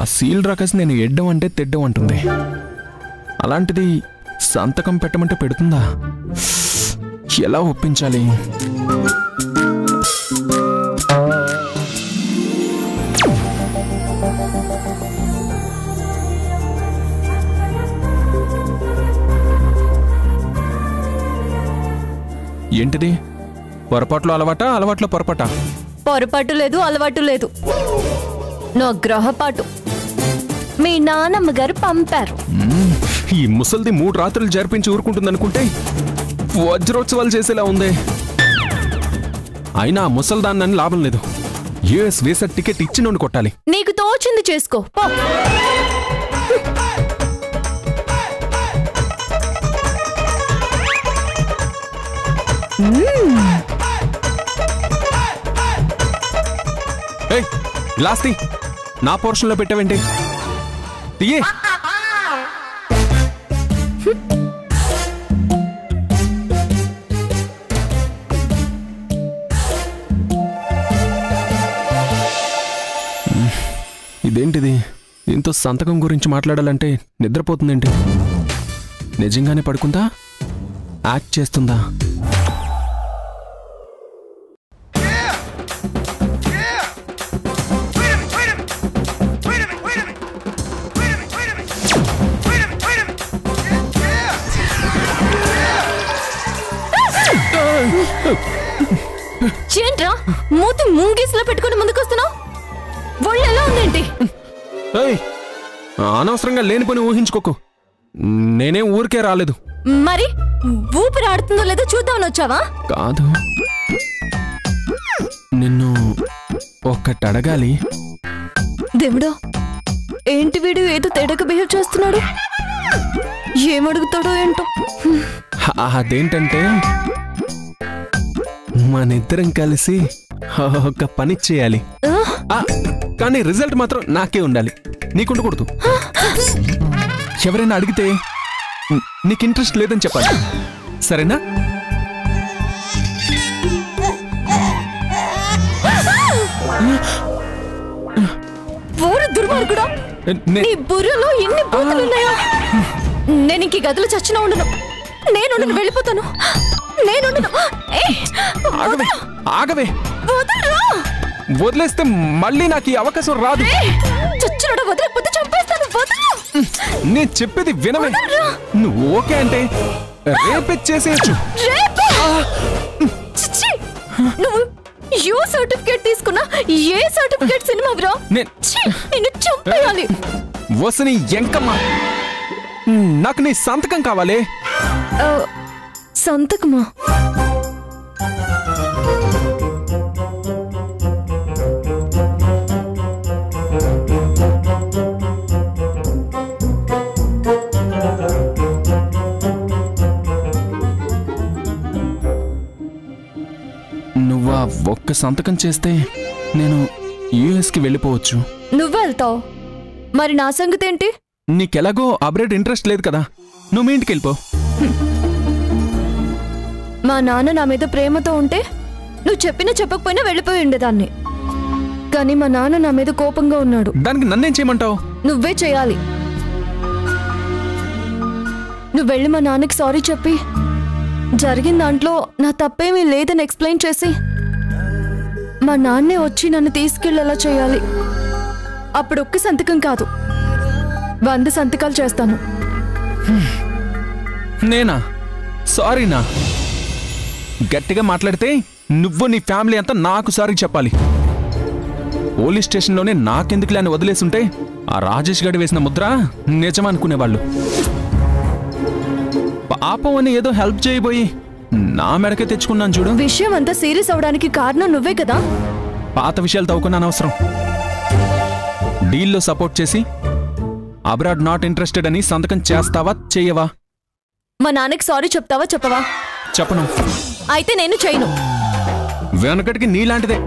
ఆ సీల్ రాకేసి నేను ఎడ్డం అంటే తెడ్డం అంటుంది. అలాంటిది సంతకం పెట్టమంటే పెడుతుందా? ఎలా ఒప్పించాలి? ఏంటిది? పొరపాట్లో అలవాట, అలవాట్లో పొరపాట? పొరపాటు లేదు, అలవాటు లేదు. నా గ్రహపాటు. మీ నానమ్మ గారు పంపారు. ఈ ముసల్ది 3 రాత్రులు జరిపించి ఊరుకుంటుందనుకుంటే వజ్రోత్సవాలు చేసేలా ఉంది. అయినా ముసల్దాన్ని లాభం లేదు. యుఎస్ వీసా టికెట్ ఇచ్చి నుండి కొట్టాలి. నీకు తోచింది చేసుకో. గ్లాస్ తీ. నా పోర్షన్లో పెట్టావేంటి? తీయే. ఇదేంటిది? దీంతో సంతకం గురించి మాట్లాడాలంటే నిద్రపోతుందేంటి? నిజంగానే పడుకుందా? యాక్ట్ చేస్తుందా? ఏంట్రా మూతి ముంగీసులో పెట్టుకుని ముందుకొస్తున్నావు? ఒళ్ళు ఎలా ఉందేంటి? అనవసరంగా లేని పని ఊహించుకోకు. నేనేం ఊరికే రాలేదు. మరి ఊపిరి ఆడుతుందో లేదో చూద్దామని వచ్చావా? కాదు, నిన్ను ఒక్కటి అడగాలి. దేవుడా, ఏంటి వీడు ఏదో తేడాగా బిహేవ్ చేస్తున్నాడు? ఏమడుగుతాడో ఏంటో. అదేంటంటే మనిద్దరం కలిసి ఒక పని చేయాలి. కానీ రిజల్ట్ మాత్రం నాకే ఉండాలి, నీకుండకూడదు. ఎవరైనా అడిగితే నీకు ఇంట్రెస్ట్ లేదని చెప్పాలి, సరేనా? దుర్మార్గుడా, నీ బుర్రలో ఎన్ని బూతులున్నాయో. నేను ఇంక గదిలో చచ్చినా ఉండను. నేను వెళ్ళిపోతాను. ఆగవే. వదిలేస్తే మళ్ళీ నాకు ఈ అవకాశం రాదు. చచ్చినోడా, వదిలేకపోతే చంపేస్తాను. నేను చెప్పేది వినవే. నువ్వు ఓకే అంటే రేపే చేసేయచ్చు. నువ్వు యూ సర్టిఫికేట్ తీసుకున్నా ఏ సర్టిఫికేట్ సినిమా బ్రో? నిన్ను చంపేయాలి. వసని ఎంకమ్మా, నాకు నీ సంతకం కావాలి. సంతకమా? నువ్వా ఒక్క సంతకం చేస్తే నేను యుఎస్కి వెళ్ళిపోవచ్చు. నువ్వు వెళ్తావు, మరి నా సంగతి ఏంటి? నీకెలాగో అబ్రాడ్ ఇంట్రెస్ట్ లేదు కదా, నువ్వు మీ ఇంటికి వెళ్ళిపో. మా నాన్న నా మీద ప్రేమతో ఉంటే నువ్వు చెప్పినా చెప్పకపోయినా వెళ్ళిపోయి ఉండేదాన్ని. కానీ మా నాన్న నా మీద కోపంగా ఉన్నాడు. దానికి నన్నేం చేయమంటావు? నువ్వే చేయాలి. నువ్వు వెళ్ళి మా నాన్నకి సారీ చెప్పి జరిగిన దాంట్లో నా తప్పేమీ లేదని ఎక్స్ప్లెయిన్ చేసి మా నాన్నే వచ్చి నన్ను తీసుకెళ్ళేలా చేయాలి. అప్పుడు ఒక్క సంతకం కాదు, 100 సంతకాలు చేస్తాను. నేనా? సారీనా? గట్టిగా మాట్లాడితే నువ్వు నీ ఫ్యామిలీ అంతా నాకు సారీ చెప్పాలి. పోలీస్ స్టేషన్లోనే నాకెందుకులే అని వదిలేసుంటే ఆ రాజేష్ గడి వేసిన ముద్ర నిజమనుకునేవాళ్ళు. పాపం అని ఏదో హెల్ప్ చేయబోయి నా మెడకే తెచ్చుకున్నాను చూడు. విషయం అంతా సీరియస్ అవడానికి కారణం నువ్వే కదా. పాత విషయాలు తవ్వుకున్నాను అవసరం. డీల్లో సపోర్ట్ చేసి అబ్రాడ్ నాట్ ఇంట్రెస్టెడ్ అని సంతకం చేస్తావా చెయ్యవా? మా నాన్నకి సారీ చెప్తావా చెప్పవా? చెప్పను. అయితే నేను చేయను. వెనకటికి నీలాంటిదే.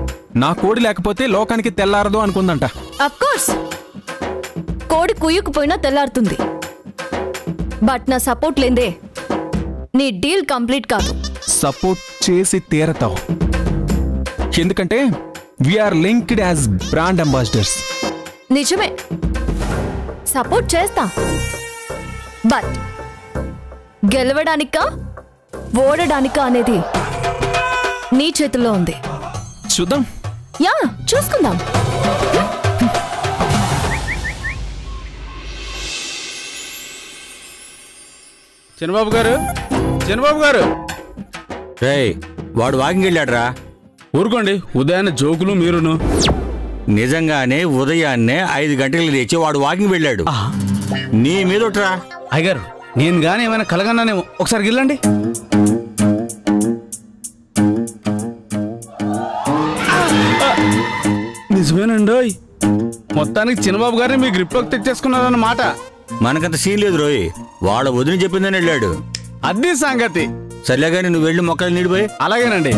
నా కోడి లేకపోతే లోకానికి తెల్లారదు అనుకుందంట. అఫ్కోర్స్, కోడి కుయ్యకపోయినా తెల్లారుతుంది. బట్ నా సపోర్ట్ లేదే నీ డీల్ కంప్లీట్ కాదు. సపోర్ట్ చేసి తీరతావు. ఎందుకంటే we are linked as brand ambassadors. నిజమే, సపోర్ట్ చేస్తా, బట్ గెలవడానికా ఓడడానికా అనేది నీ చేతుల్లో ఉంది. చూద్దాం. యా, చూసుకుందాం. చిన్నబాబు గారు, చిన్నబాబు గారు, వాడు వాకింగ్ వెళ్ళాడ్రా. ఊరుకోండి, ఉదయాన్నే జోకులు మీరును. నిజంగానే ఉదయాన్నే 5 గంటలకు లేచి వాడు వాకింగ్ వెళ్ళాడు. నీ మీదొట్రా. అయ్యగారు, నేను గానీ ఏమైనా కలగన్నానేమో, ఒకసారి గిల్లండి. నిజమేనండి, మొత్తానికి చిన్నబాబు గారిని మీ గ్రిప్లోకి తెచ్చేసుకున్నారన్నమాట. మనకంత సీన్ లేదు రోయ్, వాళ్ళ వదిన చెప్పిందని వెళ్ళాడు. అది సంగతి. సర్లే గానీ నువ్వు వెళ్ళి మొక్కలు నీడిపోయి. అలాగేనండి.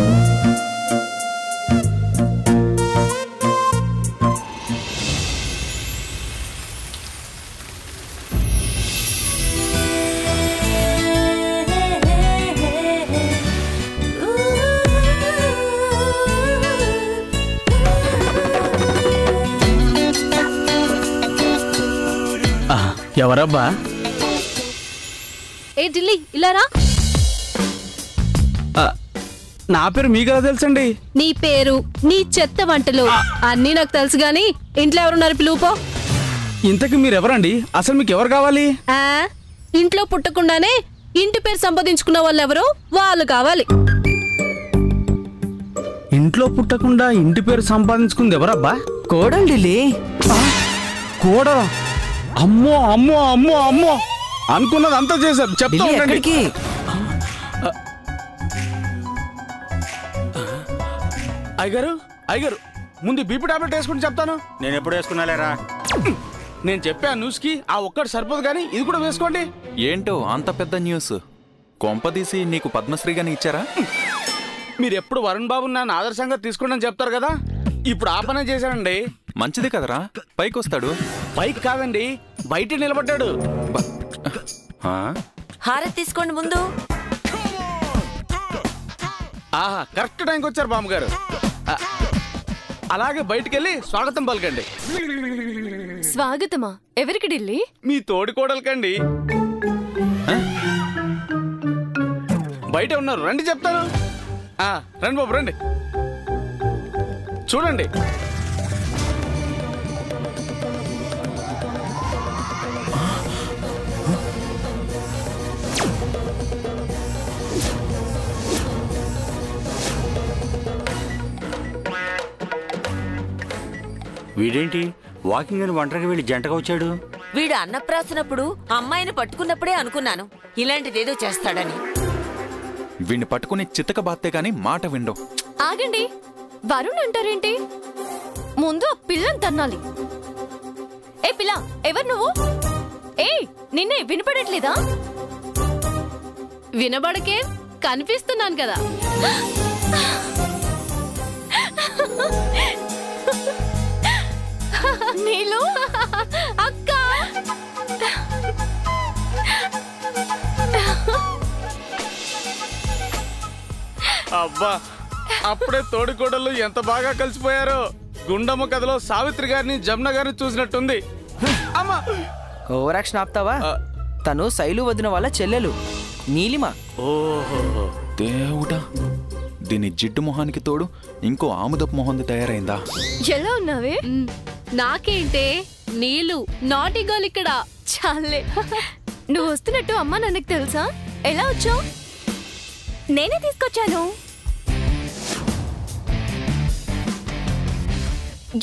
ఎవరబ్బా? ఏ ఢిల్లీ, ఇలారా. నా పేరు మీకెలా తెలుసండి? నీ పేరు, నీ చెత్త వంటలు అన్నీ నాకు తెలుసు గాని ఇంట్లో ఎవరున్నారు? పిలువుపో. ఇంతకు మీరెవరండి? అసలు మీకు ఎవరు కావాలి? ఇంట్లో పుట్టకుండానే ఇంటి పేరు సంపాదించుకున్న వాళ్ళు ఎవరో వాళ్ళు కావాలి. ఇంట్లో పుట్టకుండా ఇంటి పేరు సంపాదించుకుంది ఎవరబ్బా? కోడలు ఢిల్లీ. కోడలా? అమ్మో అమ్మో అమ్మో అమ్మో, అనుకున్నది అంతా చేశారు. చెప్తా ఉండండి. అయ్యగారు, అయ్యగారు, ముందు బీపీ టాబ్లెట్ వేసుకుని చెప్తాను. నేను ఎప్పుడు వేసుకున్నాలేరా? నేను చెప్పా న్యూస్ కి ఆ ఒక్కటి సరిపోదు కానీ ఇది కూడా వేసుకోండి. ఏంటో అంత పెద్ద న్యూస్? కొంపదీసి నీకు పద్మశ్రీ గాని ఇచ్చారా? మీరు ఎప్పుడు వరుణ్ బాబు నన్ను ఆదర్శంగా తీసుకోండి అని చెప్తారు కదా, ఇప్పుడు ఆ పనే చేశానండి. మంచిది కదరా, పైకి వస్తాడు. పైకి కాదండి, బయట నిలబడ్డాడు. హారతి తీసుకోండి ముందు. ఆహా, కరెక్ట్ టైంకి వచ్చారు బామ్మగారు. అలాగే బయటికెళ్ళి స్వాగతం పలకండి. స్వాగతమా? ఎవరికి ఢిల్లీ? మీ తోడి కోడలకండి. బయట ఉన్నారు, రండి చెప్తాను. రండి బాబు, రండి. చూడండి. వీడేంటి వాకింగ్ అని ఒంటరికి వెళ్ళి జంటగా వచ్చాడు? వీడు అన్నప్రాసనప్పుడు అమ్మాయిని పట్టుకున్నప్పుడే అనుకున్నాను ఇలాంటిదేదో చేస్తాడని. వీణ్ణి పట్టుకుని చిత్తక బాత్తే గాని మాట విండో. ఆగండి, వరుణ్ అంటారేంటి? ముందు ఆ పిల్లని తన్నాలి. ఏ పిల్ల, ఎవరు నువ్వు? ఏ నిన్నే వినపడట్లేదా? వినబడకే, కనిపిస్తున్నాను కదా. నీళ్ళు అక్క, అబ్బా, అప్పుడే తోడికోడళ్ళు ఎంత బాగా కలిసిపోయారో. గుండమ్మ కథలో సావిత్రి గారిని జమున గారిని చూసినట్టుంది. అమ్మా, ఓవరాక్షన్ ఆపుతావా? తను శైలు వదిన వాళ్ళ చెల్లెలు నీలిమ. ఓహో దేవుడా, దీని జిడ్డు మొహానికి తోడు ఇంకో ఆముదపు మొహంది తయారైందా? ఎలా ఉన్నావే? నాకేంటే నీళ్ళు నాటి గోల్ ఇక్కడ. చాలే, నువ్వు వస్తున్నట్టు అమ్మా నాన్నకి తెలుసా? ఎలా వచ్చావు? నేనే తీసుకొచ్చాను.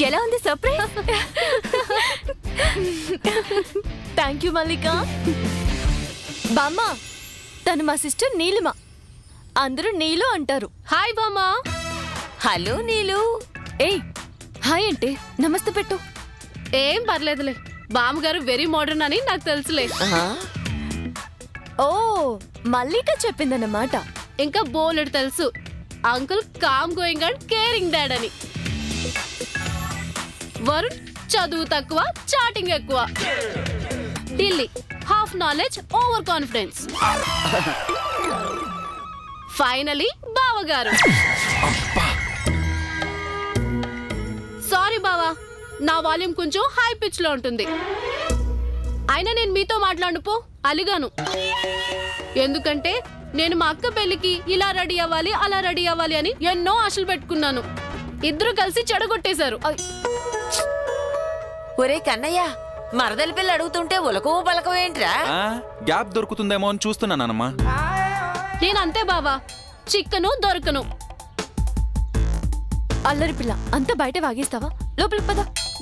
ఎలా ఉంది సర్ప్రైజ్? థ్యాంక్ యూ మల్లిక. బామ్మ, తను మా సిస్టర్ నీలిమ. అందరూ నీలు అంటారు. హాయ్ బామ్మా. హలో నీలు. ఏయ్, హాయ్ అంటే నమస్తే పెట్టు. ఏం పర్లేదులే, బామ్మగారు వెరీ మోడర్న్ అని నాకు తెలుసులే. ఓ, మల్లిక చెప్పిందన్నమాట. ఇంకా బోలెడు తెలుసు. Uncle calm going and caring dad అని. వరుణ్ చదువు తక్కువ, చాటింగ్ ఎక్కువ. Delhi half knowledge, over confidence. Finally బావగారు. సారీ బావా, నా వాల్యూమ్ కొంచెం హై పిచ్ లో ఉంటుంది. అయినా నేను మీతో మాట్లాడుపో అలిగాను. ఎందుకంటే నేను మా అక్క పెళ్లికి ఇలా రెడీ అవ్వాలి అలా రెడీ అవ్వాలి అని ఎన్నో ఆశలు పెట్టుకున్నాను. ఇద్దరు కలిసి చెడగొట్టేశారు. ఒరే కన్నయ్య, మరదలి పిల్ల అడుగుతుంటే ఉలకవు పలకవు ఏంట్రా? గ్యాప్ దొరుకుతుందేమో అని చూస్తున్నానమ్మా. నేనంతే బావా, చిక్కను దొరకను. అల్లరి పిల్ల అంతా బయట వాగేస్తావా? లోపలికి పద.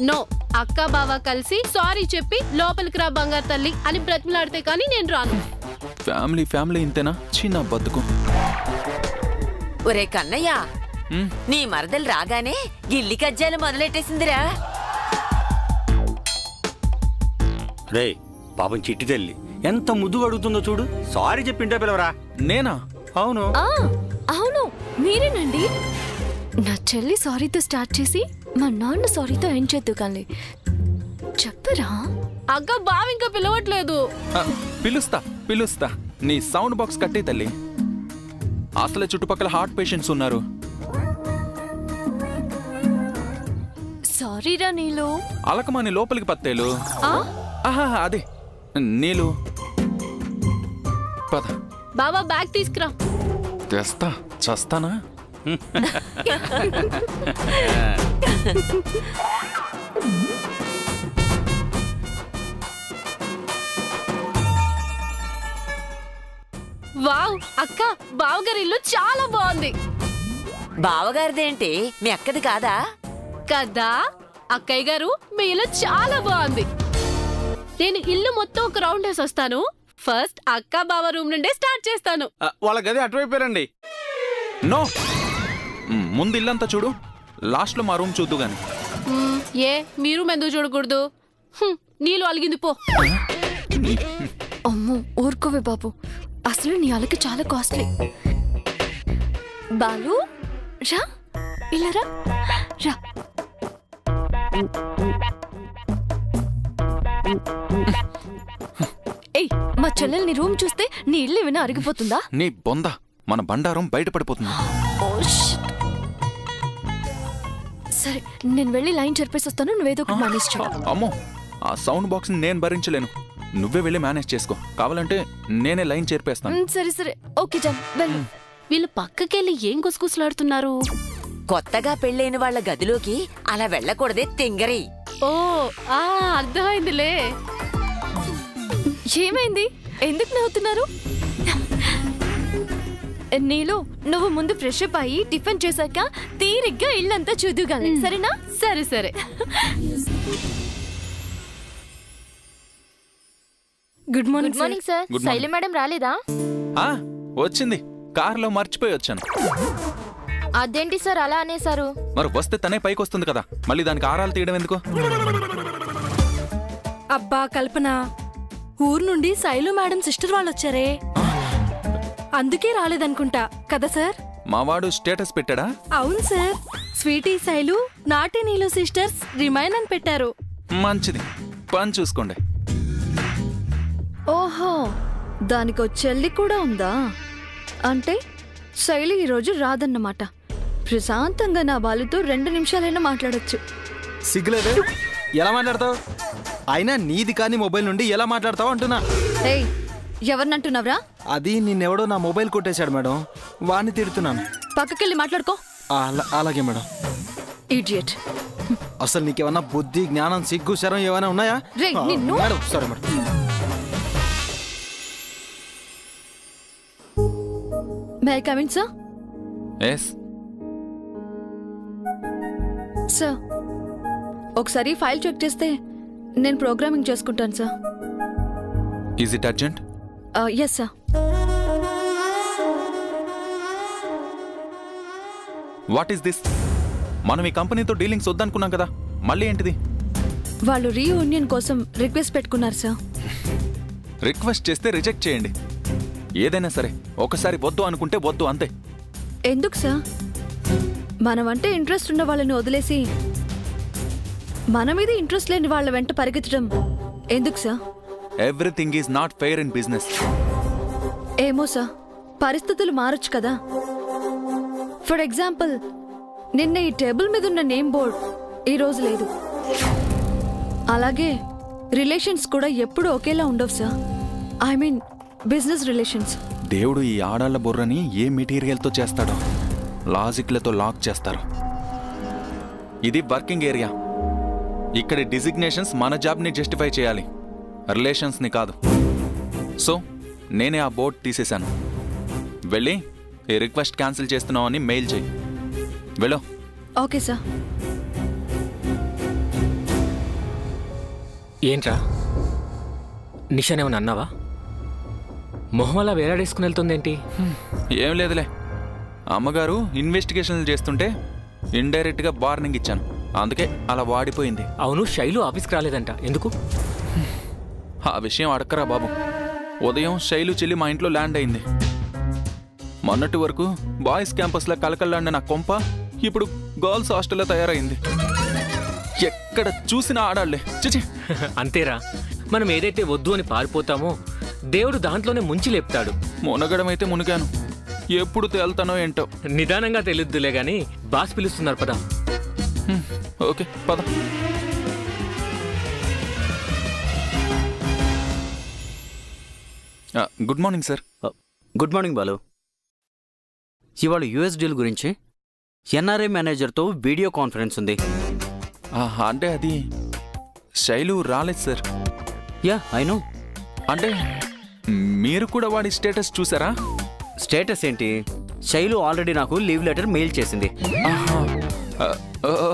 నో, అక్క బావ కలిసి సారీ చెప్పి లోపలికి రా బంగారు తల్లి అని బ్రతిమలాడితే కానీ నేను రాను. ఫ్యామిలీ ఇంతేనా? చిన్న బతుకు. ఒరే కన్నయ్య, నీ మరదలు రాగానే గిల్లి కజ్జాలు మొదలెట్టేసిందిరా. రే పాపం చిట్టి తల్లి ఎంత ముద్దుగా అడుగుతుందో చూడు. సారీ చెప్పింటే పిలవరా. నేనా? అవును అవును, మీరేనండి. నా చెల్లి సారీతో స్టార్ట్ చేసి మా నాన్న సారీతో ఎండ్ చేద్దు కానీ చెప్పరా? అక్క బావ ఇంకా పిలవట్లేదు. పిలుస్తా. నీ సౌండ్ బాక్స్ కట్టే తల్లి. అసలే చుట్టుపక్కల హార్ట్ పేషెంట్స్ ఉన్నారు. సారీరా నీలు. అలకమాని లోపలికి పత్తేలు. అదే నీలు. పద. బావా బ్యాగ్ తీసుకురా. తెస్తా. చస్తానా? వావ్ అక్క, బావగారి ఇల్లు చాలా బాగుంది. బావగారిదేంటి, మీ అక్కది కాదా? కదా అక్కయ్య గారు, మీ ఇల్లు చాలా బాగుంది. నేను ఇల్లు మొత్తం ఒక రౌండ్ వేసి వస్తాను. ఫస్ట్ అక్క బావ రూమ్ నుండే స్టార్ట్ చేస్తాను. వాళ్ళ గది అటువైపోయారండి. నో, ముందు ఇల్లంతా చూడు, లాస్ట్ లో మా రూమ్ చూద్దు గాని. ఏ మీరు ఎందుకు చూడకూడదు? నీళ్ళు అలిగింది పో. అమ్మో ఊరుకోవే బాబు, అసలు నీ అలకి చాలా కాస్ట్లీ. బాలు రా, ఇలా రా. ఏయ్, మా చెల్లెల్ని రూమ్ చూస్తే నీ ఇల్లు ఏమైనా అరిగిపోతుందా? నీ బొంద, మన బండారం బయటపడిపోతుంది. సరే, నేను వెళ్ళి లైన్ చెరిపేసి వస్తాను, నువ్వేదో ఒకటి మేనేజ్ చేయి. అమ్మో, ఆ సౌండ్ బాక్స్ నేను భరించలేను. నువ్వే వెళ్ళి మేనేజ్ చేసుకో. కావాలంటే నేనే లైన్ చేర్పేస్తాను. సరే ఓకే జాన్, వెళ్ళు. వీళ్ళు పక్కకెళ్ళి ఏం గుసగుసలాడుతున్నారు? కొత్తగా పెళ్ళైన వాళ్ళ గదిలోకి అలా వెళ్ళకూడదే తింగరి. ఓ అర్థమైందిలే. ఏమైంది? ఎందుకు నవ్వుతున్నారు? నీలో నువ్వు ముందు ఫ్రెష్ అప్ అయ్యి టిఫిన్ చేశాక తీరిగ్గా ఇల్లంతా చూదుగాలి, సరేనా? సరే. Good morning sir. శైలి మేడం రాలేదా? వచ్చింది, కారులో మర్చిపోయి వచ్చాను. అదేంటి సార్ అలా అనేసారు? మరి వస్తే తనే పైకి వస్తుంది కదా, మళ్ళీ దానికి ఆరాలు తీయడం ఎందుకు? అబ్బా కల్పన, ఊరు నుండి శైలు మేడం సిస్టర్ వాళ్ళు వచ్చారే, అందుకే రాలేదనుకుంటా కదా సార్? మావాడు స్టేటస్ పెట్టాడా? అవును సార్, స్వీటీ శైలు నాటి నీలు సిస్టర్స్ రిమైన్ అని పెట్టారు. మంచిది, పని చూసుకోండి. ఓహో, దానికో చెల్లి కూడా ఉందా? అంటే శైలి ఈరోజు రాదన్నమాట. ప్రశాంతంగా నా బాలుతో 2 నిమిషాలైనా మాట్లాడొచ్చు. సిగ్గులేదే, ఎలా మాట్లాడతావు? అయినా నీది కానీ మొబైల్ నుండి ఎలా మాట్లాడతావు అంటున్నా. ఏయ్, ఎవరినంటున్నావురా? అది నిన్నెవడో నా మొబైల్ కొట్టేశాడు మేడం, వాడిని తిడుతున్నాను. పక్కకెళ్ళి మాట్లాడుకో. అలాగే మేడం. ఇడియట్. అసలు నీకేమన్నా బుద్ధి, జ్ఞానం, సిగ్గు, శరం ఏమైనా ఉన్నాయా? Madam sorry madam. May I come in sir? yes. Sir, ఒకసారి ఫైల్ చెక్ చేస్తే నేను ప్రోగ్రామింగ్ చేసుకుంటాను sir. Is it urgent? Yes sir. What is this? మనం ఈ కంపెనీతో డీలింగ్స్ వద్దనుకున్నాం కదా, మళ్ళీ ఏంటిది? వాళ్ళు రీయూనియన్ కోసం రిక్వెస్ట్ పెట్టుకున్నారు సార్. రిక్వెస్ట్ చేస్తే రిజెక్ట్ చేయండి. ఏదైనా సరే ఒకసారి వద్దు అనుకుంటే వద్దు, అంతే. ఎందుకు సార్? మనమంటే ఇంట్రెస్ట్ ఉన్న వాళ్ళని వదిలేసి మన మీద ఇంట్రెస్ట్ లేని వాళ్ళ వెంట పరిగెత్తడం ఎందుకు sir? Everything is not fair in business. ఏమో సార్, పరిస్థితులు మారొచ్చు కదా. ఫర్ ఎగ్జాంపుల్, నిన్న ఈ టేబుల్ మీద ఉన్న నేమ్ బోర్డ్ ఈ రోజు లేదు. అలాగే రిలేషన్స్ కూడా ఎప్పుడు ఒకేలా ఉండవు sir. I mean business relations. దేవుడు ఈ ఆడాళ్ళ బుర్రని ఏ మెటీరియల్తో చేస్తాడో లాజిక్లతో లాక్ చేస్తారు. ఇది వర్కింగ్ ఏరియా. ఇక్కడ డిజిగ్నేషన్స్ మన జాబ్ని జస్టిఫై చేయాలి, రిలేషన్స్ని కాదు. సో నేనే ఆ బోర్డు తీసేశాను. వెళ్ళి ఈ రిక్వెస్ట్ క్యాన్సిల్ చేస్తున్నామని మెయిల్ చేయి. వెళ్ళు. Okay sir. ఏంట్రా నిషానేమని అన్నావా? మొహం అలా వేలాడేసుకుని వెళ్తుందేంటి? ఏం లేదులే, అమ్మగారు ఇన్వెస్టిగేషన్లు చేస్తుంటే ఇండైరెక్ట్గా వార్నింగ్ ఇచ్చాను, అందుకే అలా వాడిపోయింది. అవును, శైలు ఆఫీస్కి రాలేదంట, ఎందుకు? ఆ విషయం అడక్కరా బాబు. ఉదయం శైలు చెల్లి మా ఇంట్లో ల్యాండ్ అయింది. మొన్నటి వరకు బాయ్స్ క్యాంపస్లో కలకల్లాండిన నా కొంప ఇప్పుడు గర్ల్స్ హాస్టల్లో తయారైంది. ఎక్కడ చూసినా ఆడాళ్లే. చిచి. అంతేరా, మనం ఏదైతే వద్దు అని పారిపోతామో దేవుడు దాంట్లోనే ముంచి లేపుతాడు. మునగడమైతే మునిగాను, ఎప్పుడు తేల్తానో ఏంటో. నిదానంగా తెలియద్దులే గాని బాస్ పిలుస్తున్నారు, పద. ఓకే పద. Good morning sir. Good morning Balu. ఇవాళ యూఎస్ డీల్ గురించి ఎన్ఆర్ఐ మేనేజర్తో వీడియో కాన్ఫరెన్స్ ఉంది. అంటే అది శైలు రాలేదు సార్. Yeah I know. అంటే మీరు కూడా వాడి స్టేటస్ చూసారా? స్టేటస్ ఏంటి, శైలు ఆల్రెడీ నాకు లీవ్ లెటర్ మెయిల్ చేసింది.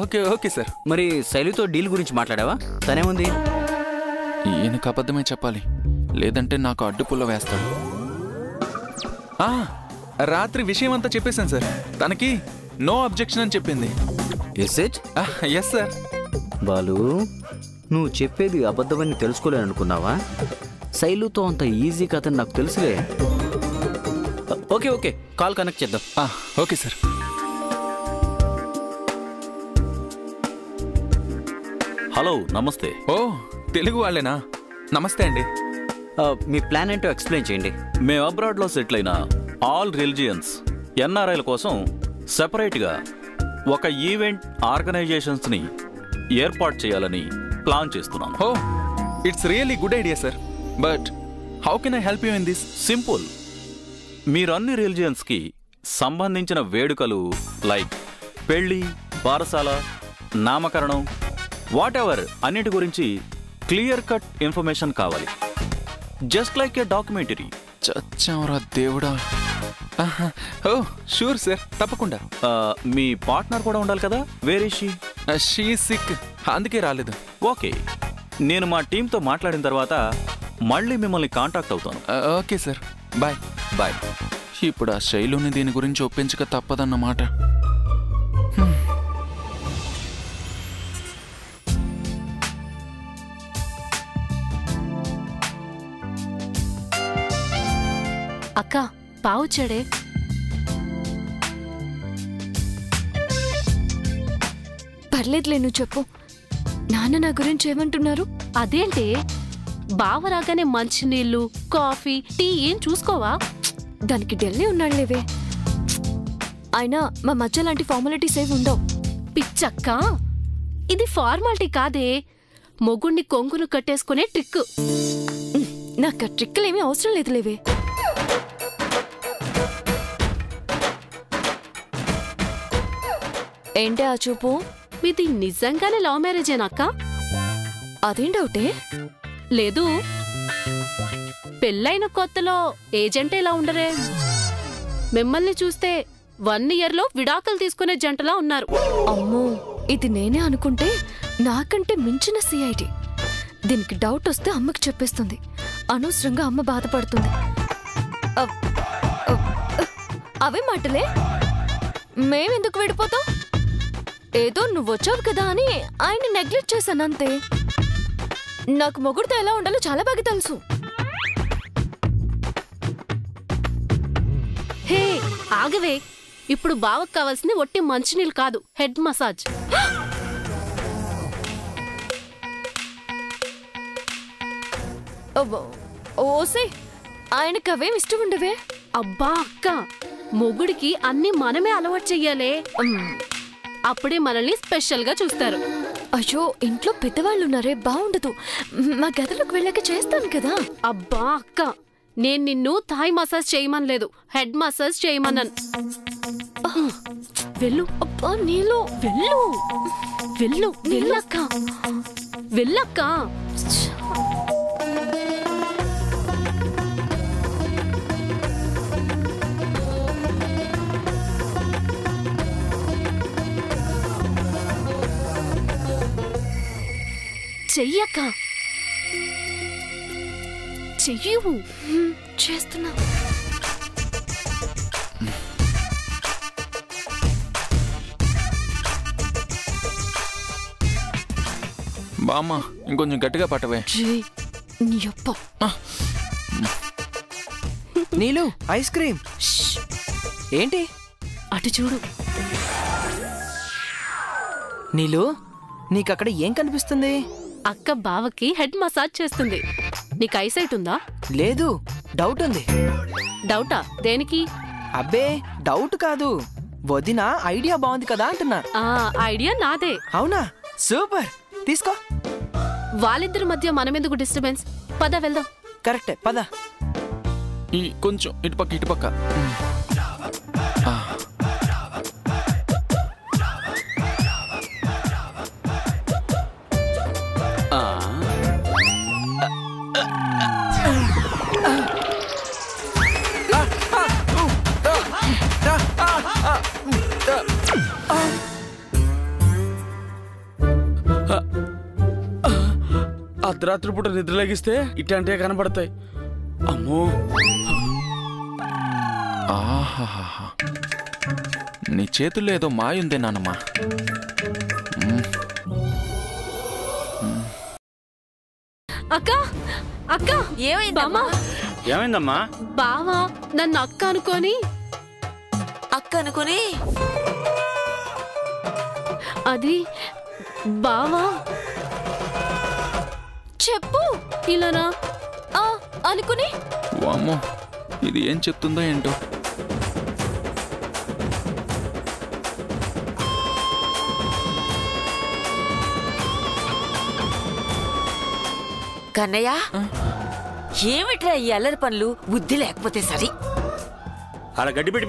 Okay okay sir. మరి శైలుతో డీల్ గురించి మాట్లాడావా? తనేముంది? ఈయనకు అబద్ధమే చెప్పాలి, లేదంటే నాకు అడ్డుపుల్ల వేస్తాడు. రాత్రి విషయం అంతా చెప్పేశాను సార్. తనకి నో అబ్జెక్షన్ అని చెప్పింది. Is it? Yes sir. Balu, నువ్వు చెప్పేది అబద్ధమని తెలుసుకోలేననుకున్నావా? శైలుతో అంత ఈజీ కథని నాకు తెలుసులే. ఓకే ఓకే, కాల్ కనెక్ట్ చేద్దాం. Okay sir. హలో, నమస్తే. ఓ, తెలుగు వాళ్ళేనా? నమస్తే అండి. మీ ప్లాన్ ఏంటో ఎక్స్ప్లెయిన్ చేయండి. మేము అబ్రాడ్లో సెటిల్ అయిన ఆల్ రిలిజియన్స్ ఎన్ఆర్ఐల కోసం సెపరేట్గా ఒక ఈవెంట్ ఆర్గనైజేషన్స్ని ఏర్పాటు చేయాలని ప్లాన్ చేస్తున్నాను. Oh, it's really good idea sir. But how can I help you in this? Simple. మీరు అన్ని రిలిజియన్స్కి సంబంధించిన వేడుకలు లైక్ పెళ్ళి, బారసాల, నామకరణం, వాట్ ఎవర్ అన్నిటి గురించి క్లియర్ కట్ ఇన్ఫర్మేషన్ కావాలి. Just like a documentary. చచ్చావరా దేవుడా. ఓ షూర్ సార్, తప్పకుండా. మీ పార్ట్నర్ కూడా ఉండాలి కదా? Where is she? She sick, అందుకే రాలేదు. ఓకే, నేను మా టీంతో మాట్లాడిన తర్వాత మళ్ళీ మిమ్మల్ని కాంటాక్ట్ అవుతాను. Okay sir, bye bye. ఇప్పుడు ఆ శైలుని దీని గురించి ఒప్పించక తప్పదన్నమాట. అక్క పావుచ్చాడే. పర్లేదులే, నువ్వు చెప్పు. నాన్న నా గురించి ఏమంటున్నారు? అదేంటి బావ రాగానే మంచినీళ్ళు, కాఫీ, టీ ఏం చూసుకోవా? దానికి ఢిల్లీ ఉన్నాడులేవే. అయినా మా మధ్య లాంటి ఫార్మాలిటీస్ ఏవి ఉండవు. పిచ్చక్క, ఇది ఫార్మాలిటీ కాదే, మొగుణ్ణి కొంగును కట్టేసుకునే ట్రిక్. నాకు ఆ ట్రిక్కులేమీ అవసరం లేదులేవే. ఏంటే ఆ చూపు? మీది నిజంగానే లవ్ మ్యారేజేనాక్క? అదేం డౌటే లేదు. పెళ్ళైన కొత్తలో ఏజెంటే ఇలా ఉండరే. మిమ్మల్ని చూస్తే 1 ఇయర్లో విడాకులు తీసుకునే జంటలా ఉన్నారు. అమ్మో, ఇది నేనే అనుకుంటే నాకంటే మించిన సిఐడి. దీనికి డౌట్ వస్తే అమ్మకి చెప్పేస్తుంది. అనవసరంగా అమ్మ బాధపడుతుంది. అవే మాటలే. మేమెందుకు విడిపోతాం? ఏదో నువ్వు వచ్చావు కదా అని ఆయన్ని నెగ్లెక్ట్ చేశాను అంతే. నాకు మొగుడితో ఎలా ఉండాలో చాలా బాగా తెలుసు. హే ఆగవే, ఇప్పుడు బావకు కావాల్సింది ఒట్టి మంచినీళ్ళు కాదు, హెడ్ మసాజ్. ఓసే, ఆయనకు అవేం ఇష్టం ఉండవే. అబ్బా అక్క, మొగుడికి అన్ని మనమే అలవాటు చెయ్యాలే. అప్పుడే మనల్ని స్పెషల్ గా చూస్తారు. అయ్యో ఇంట్లో పెద్దవాళ్ళు ఉన్నారే, బాగుండదు. మా గదిలోకి వెళ్ళాక చేస్తాను కదా. అబ్బా అక్క, నేను నిన్ను థాయ్ మసాజ్ చేయమనలేదు, హెడ్ మసాజ్ చేయమన్నాను. వెళ్ళు. అబ్బా నీళ్ళు. వెళ్ళు వెళ్ళు వెళ్ళక్క, వెళ్ళక్క. చెయ్యక్క, చెయ్యు. చేస్తున్నా. బామ్మ ఇంకొంచెం గట్టిగా పట్టవే. నీ అప్ప. నీలు ఐస్ క్రీమ్. ఏంటి అటు చూడు. నీలు నీకక్కడ ఏం కనిపిస్తుంది? అక్క బావకి హెడ్ మసాజ్ చేస్తుంది. నీకు ఐసైట్ ఉందా? లేదు, డౌట్ ఉంది. డౌటా? దేనికి? అబ్బే డౌట్ కాదు, వదిన ఐడియా బాగుంది కదా అంటున్నా. ఐడియా నాదే. అవునా? సూపర్, తీసుకో. వాళ్ళిద్దరి మధ్య మనమెందుకు డిస్టర్బెన్స్? పద వెళ్దాం. కరెక్టే, పద. ఈ కొంచెం ఇటుపక్క ఇటుపక్క. అర్ధరాత్రి పూట నిద్రలేగిస్తే ఇట్లాంటివే కనబడతాయి. అమ్మో. ఆహాహా, నీ చేతుల్లో ఏదో మాయుందే నానమ్మా. అక్క అక్క, ఏమైందమ్మా? ఏమైందమ్మా? బావా నన్ను అక్క అనుకోని అది బావా. చెప్పు. ఇలానా అనుకుని. వామ్మో, ఇది ఏం చెప్తుందో ఏంటో. కన్నయ్య, ఏమిట్రా ఈ అల్లరి పనులు? బుద్ధి లేకపోతే సరి. అలా గడ్డి పెట్టి